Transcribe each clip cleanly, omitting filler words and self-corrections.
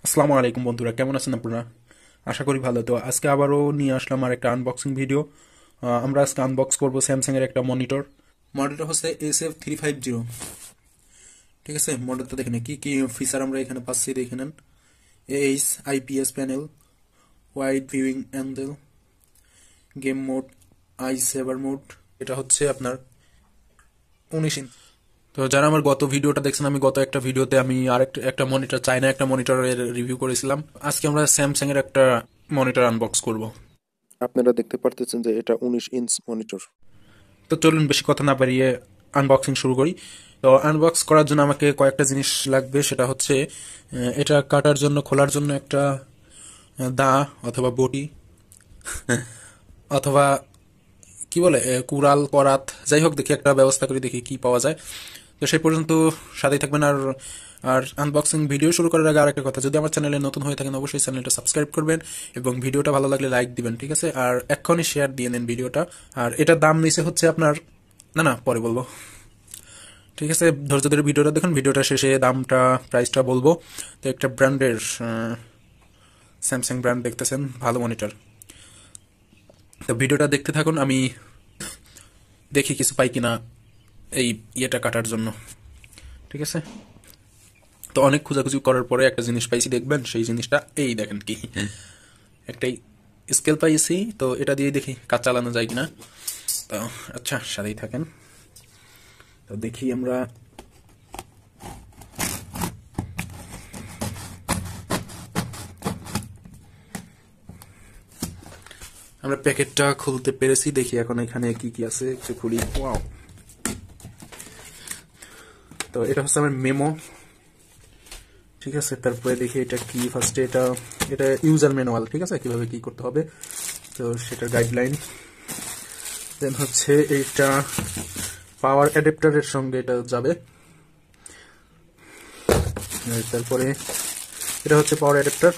আসসালামু আলাইকুম বন্ধুরা, কেমন আছেন আপনারা? আশা করি ভালো। তো আজকে আবারও নিয়ে আসলাম আর একটা আনবক্সিং ভিডিও। আমরা আজকে আনবক্স করব স্যামসাং এর একটা মনিটর। মডেলটা হচ্ছে SF350। ঠিক আছে, মডেলটা দেখে নিন কি কি ফিচার আমরা এখানে পাচ্ছি, দেখে নেন। H IPS panel, wide viewing angle, game mode, eye saver mode. এটা হচ্ছে আপনার 19 ইঞ্চ। তো যারা আমার গত ভিডিওটা দেখছেন, আমি গত একটা ভিডিওতে আমি একটা মনিটর, চাইনা একটা মনিটরের রিভিউ করেছিলাম। আজকে আমরা স্যামসাং এর একটা মনিটর আনবক্স করব। আপনারা দেখতে পারতেছেন যে এটা 19 ইঞ্চ মনিটর। তো চলুন বেশি কথা না বাড়িয়ে আনবক্সিং শুরু করি। তো আনবক্স করার জন্য আমাকে কয়েকটা জিনিস লাগবে। সেটা হচ্ছে এটা কাটার জন্য, খোলার জন্য একটা দা অথবা বটি অথবা কি বলে কুড়াল, করাত, যাই হোক, দেখি একটা ব্যবস্থা করে দেখি কি পাওয়া যায়। তো সেই পর্যন্ত সাথেই থাকবেন। আর আর আনবক্সিং ভিডিও শুরু করার আগে আরেকটা কথা, যদি আমার চ্যানেলে নতুন হয়ে থাকেন অবশ্যই চ্যানেলটা সাবস্ক্রাইব করবেন এবং ভিডিওটা ভালো লাগলে লাইক দিবেন, ঠিক আছে? আর এক্ষুনি শেয়ার দিয়ে নেন ভিডিওটা। আর এটার দাম নিচে হচ্ছে আপনার, না না পরে বলবো, ঠিক আছে? ধৈর্য ধরে ভিডিওটা দেখুন, ভিডিওটা শেষে দামটা, প্রাইসটা বলবো। তো একটা ব্র্যান্ডের স্যামসাং ব্র্যান্ড দেখতেছেন, ভালো মনিটর। তো ভিডিওটা দেখতে থাকুন, আমি দেখি কিছু পাই কিনা এই ইয়েটা কাটার জন্য, ঠিক আছে? তো অনেক খোঁজাখুঁজি করার পরে একটা জিনিস পাইছি, দেখবেন সেই জিনিসটা। এই দেখেন কি, একটাই স্কেল পাইছি। তো এটা দিয়ে দেখি কাজ চালানো যায় কিনা। তো আচ্ছা, সাথেই থাকেন। তো দেখি আমরা আমরা প্যাকেটটা খুলতে পেরেছি। দেখি এখন এখানে কি কি আছে, একটু খুলি। ওয়াও! তো এটা হচ্ছে আমার মেমো, ঠিক আছে? তারপরে দেখি এটা কি, ফার্স্টে এটা এটা ইউজার ম্যানুয়াল, ঠিক আছে, কিভাবে কি করতে হবে, তো সেটার গাইডলাইন। দেন হচ্ছে এইটা পাওয়ার অ্যাডাপ্টারের সঙ্গে এটা যাবে। তারপরে এটা হচ্ছে পাওয়ার অ্যাডাপ্টার,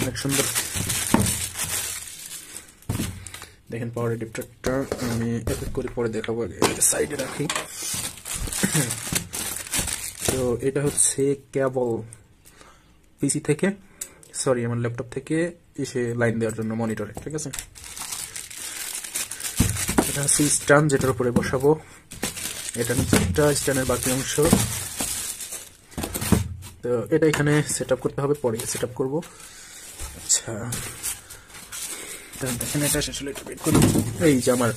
অনেক সুন্দর। দেখেন পাওয়ার অ্যাডাপ্টারটা আমি এক এক করে পরে দেখাবো, আগে সাইডে রাখি। তো এটা হচ্ছে কেবল পিসি থেকে, সরি আমার ল্যাপটপ থেকে এসে লাইন দেওয়ার জন্য মনিটরে, ঠিক আছে? এটা হচ্ছে স্ট্যান্ড, যেটার উপরে বসাবো। এটা নিচে একটা স্ট্যান্ডের বাকি অংশ। তো এটা এখানে সেট আপ করতে হবে, পরে সেট আপ করবো। আচ্ছা, দেখেন এটা শেষ হলে বের করি। এই যে আমার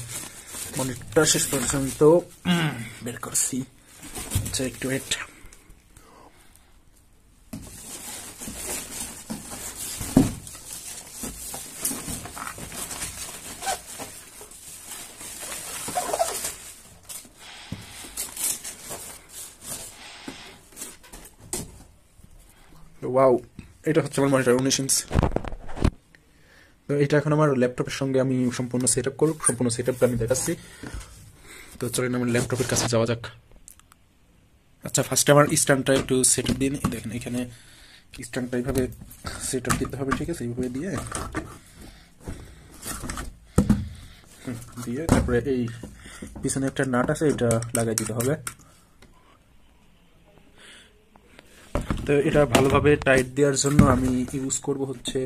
মনিটরটা শেষ পর্যন্ত বের করছি। আচ্ছা, একটু ওয়েট। ওয়াও! এটা হচ্ছে আমার মনিটর 19 ইঞ্চ। তো এটা এখন আমার ল্যাপটপের সঙ্গে আমি সম্পূর্ণ সেট আপ করব, সম্পূর্ণ সেট আপটা আমি দেখাচ্ছি। তো চলেন আমার ল্যাপটপের কাছে যাওয়া যাক। আচ্ছা, ফার্স্টে আমার স্ট্যান্ডটা একটু সেট আপ দিন। দেখেন এখানে স্ট্যান্ডটা এইভাবে সেট আপ দিতে হবে, ঠিক আছে? এইভাবে দিয়ে দিয়ে তারপরে এই পিছনে একটা নাট আছে, এটা লাগাই দিতে হবে। তো এটা ভালোভাবে টাইট দেওয়ার জন্য আমি ইউজ করব হচ্ছে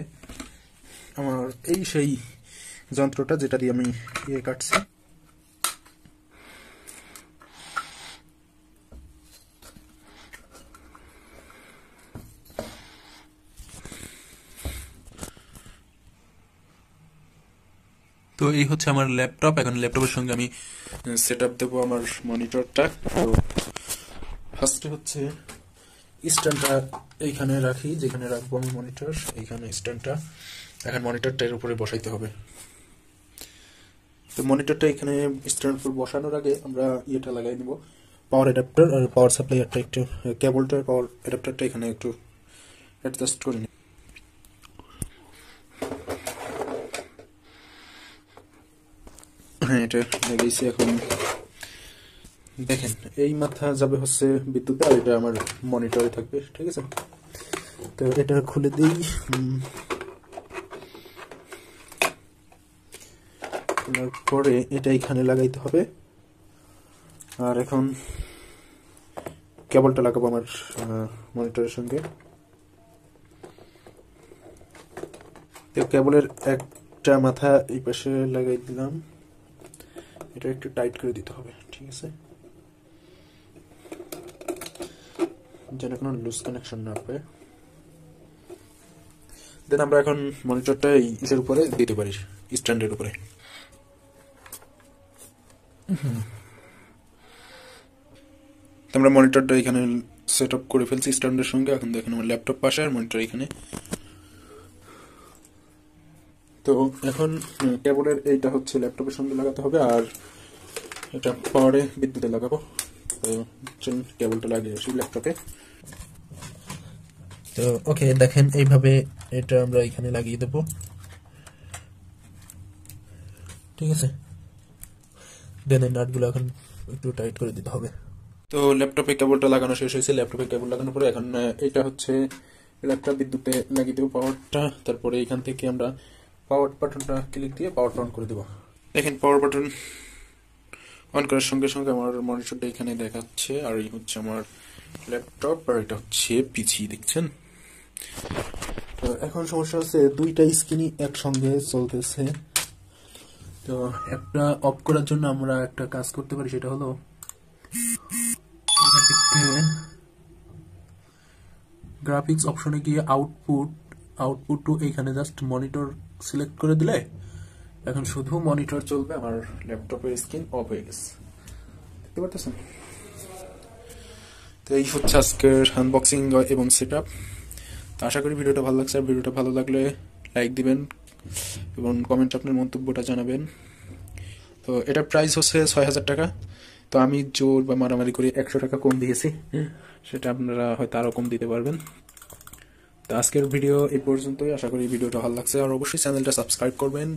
আমার এই সেই যন্ত্রটা, যেটা দিয়ে আমি ইয়ে কাটছি। তো এই হচ্ছে আমার ল্যাপটপ। এখন ল্যাপটপের সঙ্গে আমি সেট আপ দেবো আমার মনিটরটা। তো ফার্স্টে হচ্ছে স্ট্যান্ডটা এইখানে রাখি, যেখানে রাখবো আমি মনিটর, এইখানে স্ট্যান্ডটা। এখন মনিটরটা এর উপরে বসাইতে হবে। তো মনিটরটা এখানে স্ট্যান্ড উপর বসানোর আগে আমরা ইয়েটা লাগাই নিব, পাওয়ার অ্যাডাপ্টার আর পাওয়ার সাপ্লাইয়ারটা, একটু কেবলটা, পাওয়ার অ্যাডাপ্টারটা এখানে একটু অ্যাডজাস্ট করে নিই। হ্যাঁ, এটা লাগাইছি। এখন দেখেন এই মাথা যাবে হচ্ছে বিদ্যুতে, আর এটা আমার মনিটরে থাকবে, ঠিক আছে? তো এটা খুলে দিই। খোলার পরে এটা এখানে লাগাইতে হবে। আর এখন কেবলটা লাগাবো আমার মনিটরের সঙ্গে। তো কেবলের একটা মাথা এই পাশে লাগাই দিলাম, এটা একটু টাইট করে দিতে হবে, ঠিক আছে, যেন কোনো লুজ কানেকশন না পায়। দেন আমরা এখন মনিটরটা এই ইসের উপরে দিতে পারি, স্ট্যান্ডের উপরে। আমরা মনিটরটা এখানে সেট আপ করে ফেলছি স্ট্যান্ডের সঙ্গে। এখন দেখেন আমার ল্যাপটপ পাশে আর মনিটর এখানে। তো এখন কেবলের এইটা হচ্ছে ল্যাপটপের সঙ্গে লাগাতে হবে, আর এটা পাওয়ারে বিদ্যুতে লাগাবো। তো চলুন কেবলটা লাগিয়ে আসি ল্যাপটপে। তো ওকে, দেখেন এইভাবে এটা আমরা এখানে লাগিয়ে দেবো, ঠিক আছে। দেন এই নাটগুলো এখন একটু টাইট করে দিতে হবে। তো ল্যাপটপে কেবলটা লাগানো শেষ হয়েছে। ল্যাপটপে কেবল লাগানোর পরে এখন এটা হচ্ছে ল্যাপটপ বিদ্যুতে লাগিয়ে দেবো পাওয়ারটা। তারপরে এখান থেকে আমরা পাওয়ার বাটনটা ক্লিক দিয়ে পাওয়ারটা অন করে দেবো। দেখেন পাওয়ার বাটন অন করার সঙ্গে সঙ্গে আমার মনিটরটা এখানে দেখাচ্ছে, আর এই হচ্ছে আমার ল্যাপটপ, আর এটা হচ্ছে পিসি, দেখছেন। তো এখন সমস্যা হচ্ছে দুইটা স্ক্রিনই একসঙ্গে চলতেছে। তো একটা অফ করার জন্য আমরা একটা কাজ করতে পারি, সেটা হলো গ্রাফিক্স অপশনে গিয়ে আউটপুট টু এইখানে জাস্ট মনিটর সিলেক্ট করে দিলে এখন শুধু মনিটর চলবে, আমার ল্যাপটপের স্ক্রিন অফ হয়ে গেছে, দেখতে পারতেছেন। তো এই হচ্ছে আজকের আনবক্সিং এবং সেটআপ। তো আশা করি ভিডিওটা ভালো লাগছে, আর ভিডিওটা ভালো লাগলে লাইক দিবেন এবং কমেন্টে আপনার মন্তব্যটা জানাবেন। তো এটার প্রাইস হচ্ছে ৬,০০০ টাকা। তো আমি জোর বা মারামারি করে ১০০ টাকা কম দিয়েছি, সেটা আপনারা হয়তো আরও কম দিতে পারবেন। তো আজকের ভিডিও এই পর্যন্তই। আশা করি ভিডিওটা ভালো লাগছে, আর অবশ্যই চ্যানেলটা সাবস্ক্রাইব করবেন।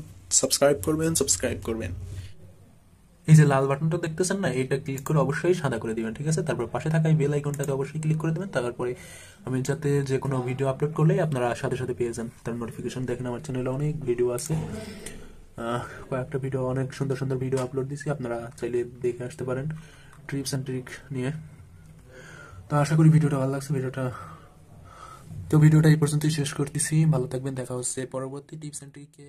এই যে লাল বাটনটা দেখতেছেন না, এটা ক্লিক করে অবশ্যই সাদা করে দিবেন, ঠিক আছে। তারপর পাশে থাকা বেল আইকনটাতে অবশ্যই ক্লিক করে দেবেন। তারপরে আমি যাতে যে কোনো ভিডিও আপলোড করলেই আপনারা সাথে সাথে পেয়ে যান তার নোটিফিকেশন। দেখেন আমার চ্যানেলে অনেক ভিডিও আছে, কয়েকটা ভিডিও, অনেক সুন্দর সুন্দর ভিডিও আপলোড দিছি, আপনারা চাইলে দেখে আসতে পারেন ট্রিপস অ্যান্ড ট্রিক নিয়ে। তো আশা করি ভিডিওটা ভালো লাগছে। ভিডিওটা এই পর্যন্তই শেষ করতেছি। ভালো থাকবেন, দেখা হচ্ছে পরবর্তী টিপস অ্যান্ড ট্রিকে।